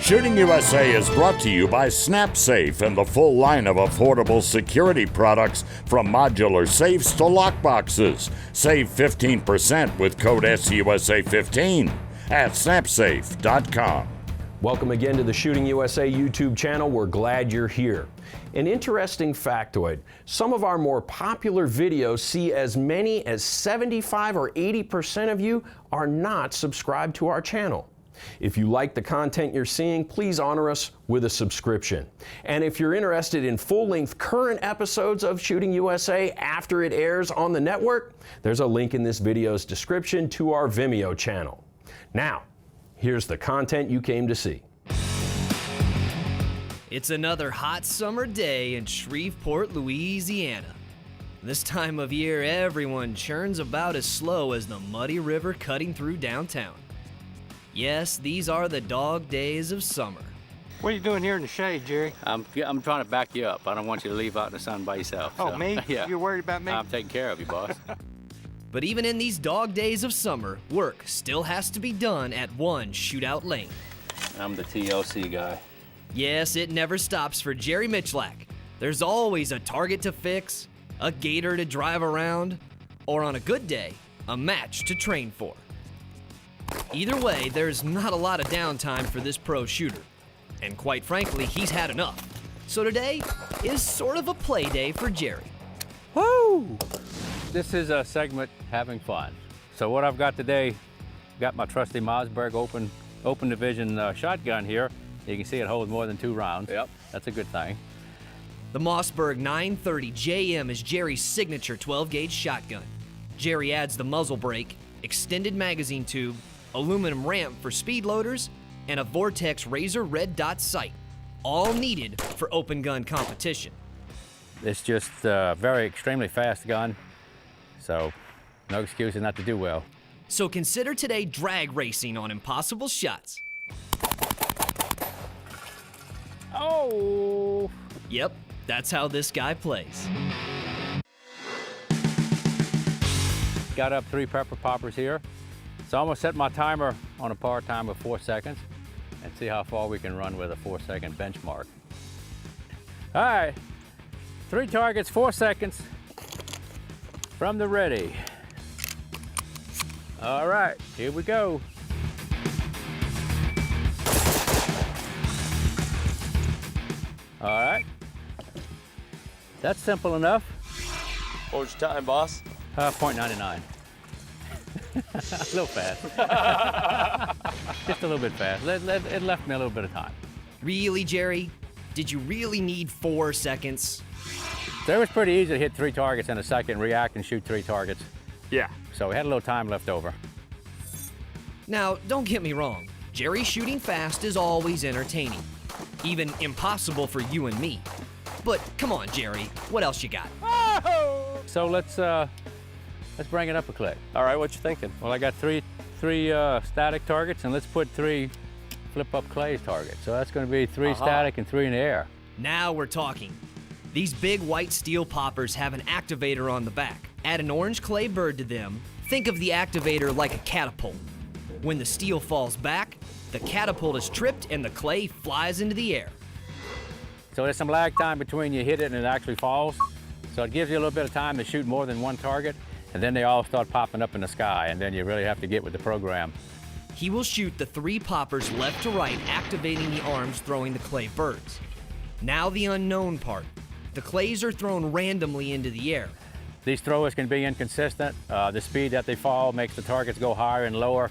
Shooting USA is brought to you by SnapSafe and the full line of affordable security products from modular safes to lockboxes. Save 15% with code SUSA15 at snapsafe.com. Welcome again to the Shooting USA YouTube channel. We're glad you're here. An interesting factoid, some of our more popular videos see as many as 75 or 80% of you are not subscribed to our channel. If you like the content you're seeing, please honor us with a subscription. And if you're interested in full-length current episodes of Shooting USA after it airs on the network, there's a link in this video's description to our Vimeo channel. Now, here's the content you came to see. It's another hot summer day in Shreveport, Louisiana. This time of year, everyone churns about as slow as the muddy river cutting through downtown. Yes, these are the dog days of summer. What are you doing here in the shade, Jerry? I'm trying to back you up. I don't want you to leave out in the sun by yourself. Oh, so. me? Yeah. You're worried about me? I'm taking care of you, boss. But even in these dog days of summer, work still has to be done at one shootout lane. I'm the TLC guy. Yes, it never stops for Jerry Miculek. There's always a target to fix, a gator to drive around, or on a good day, a match to train for. Either way, there's not a lot of downtime for this pro shooter. And quite frankly, he's had enough. So today is sort of a play day for Jerry. Woo! This is a segment having fun. So what I've got today, got my trusty Mossberg open division shotgun here. You can see it holds more than 2 rounds. Yep. That's a good thing. The Mossberg 930 JM is Jerry's signature 12-gauge shotgun. Jerry adds the muzzle brake, extended magazine tube, aluminum ramp for speed loaders, and a Vortex Razor red dot sight, all needed for open gun competition. It's just a very extremely fast gun, so no excuses not to do well. So consider today drag racing on impossible shots. Oh! Yep, that's how this guy plays. Got up 3 pepper poppers here. So I'm gonna set my timer on a par time of 4 seconds and see how far we can run with a 4-second benchmark. All right, 3 targets, 4 seconds from the ready. All right, here we go. All right, that's simple enough. What was your time, boss? 0.99. A little fast. Just a little bit fast. It left me a little bit of time. Really, Jerry? Did you really need 4 seconds? So it was pretty easy to hit 3 targets in a second, react and shoot 3 targets. Yeah. So we had a little time left over. Now, don't get me wrong. Jerry shooting fast is always entertaining. Even impossible for you and me. But come on, Jerry, what else you got? So let's bring it up a click. All right, what you thinking? Well, I got three static targets, and let's put 3 flip-up clay targets. So that's going to be 3 static and 3 in the air. Now we're talking. These big white steel poppers have an activator on the back. Add an orange clay bird to them. Think of the activator like a catapult. When the steel falls back, the catapult is tripped and the clay flies into the air. So there's some lag time between you hit it and it actually falls. So it gives you a little bit of time to shoot more than 1 target, and then they all start popping up in the sky, and then you really have to get with the program. He will shoot the 3 poppers left to right, activating the arms throwing the clay birds. Now the unknown part. The clays are thrown randomly into the air. These throwers can be inconsistent. The speed that they fall makes the targets go higher and lower.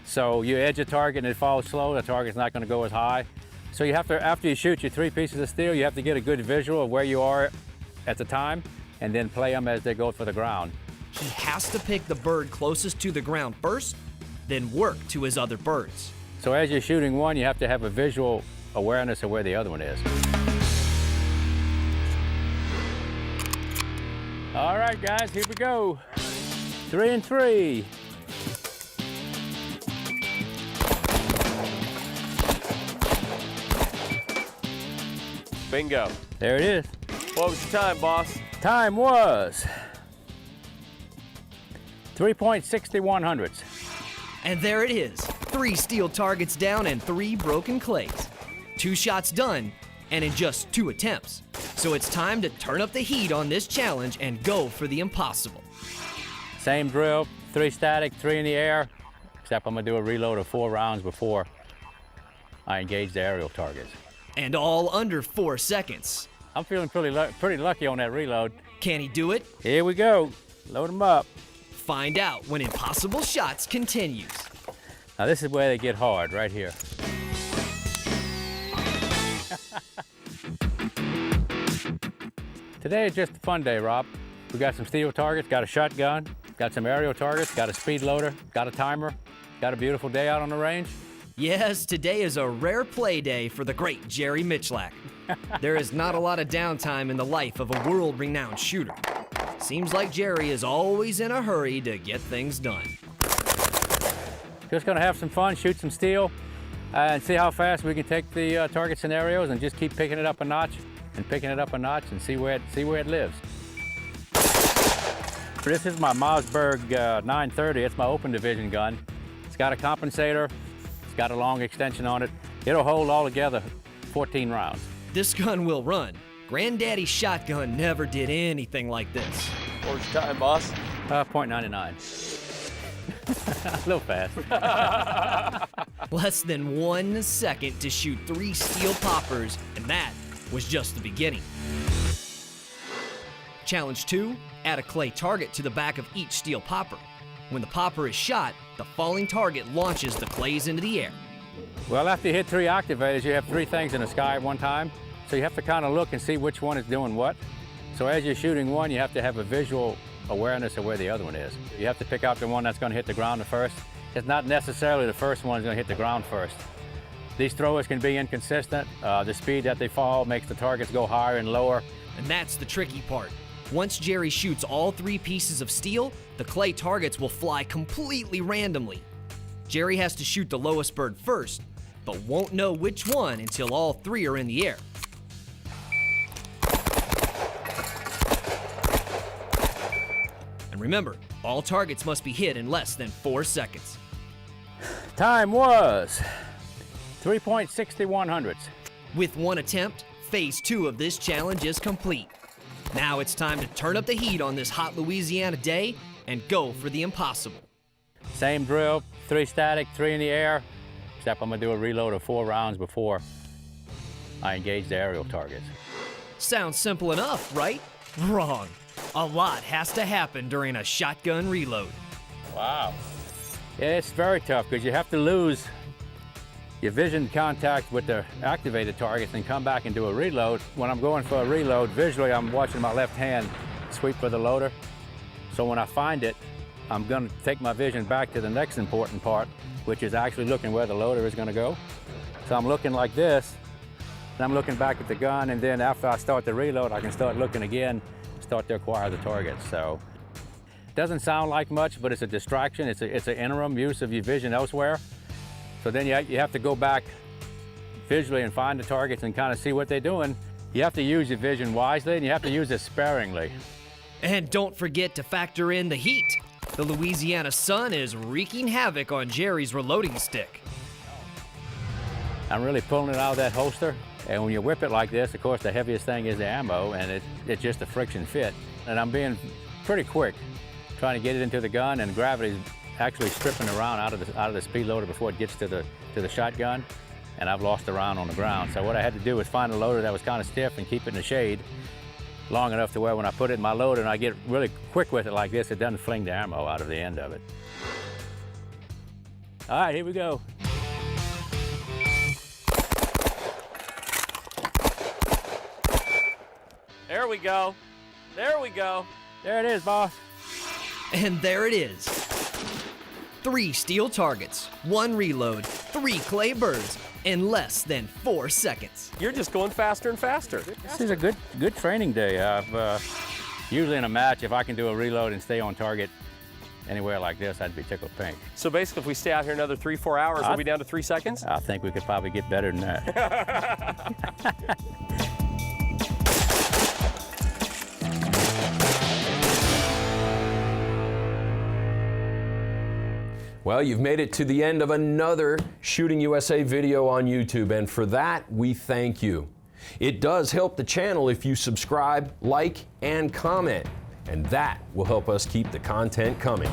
So you edge a target and it falls slow, the target's not going to go as high. So you have to, after you shoot your 3 pieces of steel, you have to get a good visual of where you are at the time and then play them as they go for the ground. He has to pick the bird closest to the ground first, then work to his other birds. So as you're shooting one, you have to have a visual awareness of where the other one is. All right, guys, here we go. 3 and 3. Bingo. There it is. What was your time, boss? Time was 3.61 hundredths. And there it is, 3 steel targets down and 3 broken clays. 2 shots done, and in just 2 attempts. So it's time to turn up the heat on this challenge and go for the impossible. Same drill, 3 static, 3 in the air, except I'm gonna do a reload of 4 rounds before I engage the aerial targets. And all under 4 seconds. I'm feeling pretty lucky on that reload. Can he do it? Here we go, load them up. Find out when Impossible Shots continues. Now this is where they get hard, right here. Today is just a fun day, Rob. We got some steel targets, got a shotgun, got some aerial targets, got a speed loader, got a timer, got a beautiful day out on the range. Yes, today is a rare play day for the great Jerry Miculek. There is not a lot of downtime in the life of a world-renowned shooter. Seems like Jerry is always in a hurry to get things done. Just gonna have some fun, shoot some steel, and see how fast we can take the target scenarios and just keep picking it up a notch and picking it up a notch and see where it lives. This is my Mossberg 930. It's my open division gun. It's got a compensator. It's got a long extension on it. It'll hold all together 14 rounds. This gun will run. Granddaddy's shotgun never did anything like this. What was your time, boss? .99. A little fast. Less than 1 second to shoot 3 steel poppers, and that was just the beginning. Challenge 2, add a clay target to the back of each steel popper. When the popper is shot, the falling target launches the clays into the air. Well, after you hit 3 activators, you have 3 things in the sky at one time. So you have to kind of look and see which one is doing what. So as you're shooting one, you have to have a visual awareness of where the other one is. You have to pick out the one that's going to hit the ground first. It's not necessarily the first one is going to hit the ground first. These throwers can be inconsistent. The speed that they fall makes the targets go higher and lower. And that's the tricky part. Once Jerry shoots all 3 pieces of steel, the clay targets will fly completely randomly. Jerry has to shoot the lowest bird first, but won't know which one until all 3 are in the air. And remember, all targets must be hit in less than 4 seconds. Time was 3.61 With 1 attempt, phase 2 of this challenge is complete. Now it's time to turn up the heat on this hot Louisiana day and go for the impossible. Same drill, 3 static, 3 in the air, except I'm gonna do a reload of 4 rounds before I engage the aerial targets. Sounds simple enough, right? Wrong. A lot has to happen during a shotgun reload. Wow. Yeah, it's very tough because you have to lose your vision contact with the activated targets and come back and do a reload. When I'm going for a reload, visually I'm watching my left hand sweep for the loader. So when I find it, I'm gonna take my vision back to the next important part, which is actually looking where the loader is gonna go. So I'm looking like this, and I'm looking back at the gun, and then after I start the reload, I can start looking again, start to acquire the target. So it doesn't sound like much, but it's a distraction. It's an interim use of your vision elsewhere. So then you have to go back visually and find the targets and kind of see what they're doing. You have to use your vision wisely, and you have to use it sparingly. And don't forget to factor in the heat. The Louisiana sun is wreaking havoc on Jerry's reloading stick. I'm really pulling it out of that holster. And when you whip it like this, of course, the heaviest thing is the ammo, and it's just a friction fit. And I'm being pretty quick trying to get it into the gun, and gravity's actually stripping the round out of the speed loader before it gets to the shotgun, and I've lost the round on the ground. So what I had to do was find a loader that was kind of stiff and keep it in the shade long enough to where when I put it in my loader and I get really quick with it like this, it doesn't fling the ammo out of the end of it. All right, here we go. There we go. There we go. There it is, boss. And there it is. 3 steel targets, 1 reload, 3 clay birds in less than 4 seconds. You're just going faster and faster. This is a good training day. Usually in a match, if I can do a reload and stay on target anywhere like this, I'd be tickled pink. So basically, if we stay out here another 3-4 hours, we'll be down to 3 seconds? I think we could probably get better than that. Well, you've made it to the end of another Shooting USA video on YouTube, and for that, we thank you. It does help the channel if you subscribe, like, and comment, and that will help us keep the content coming.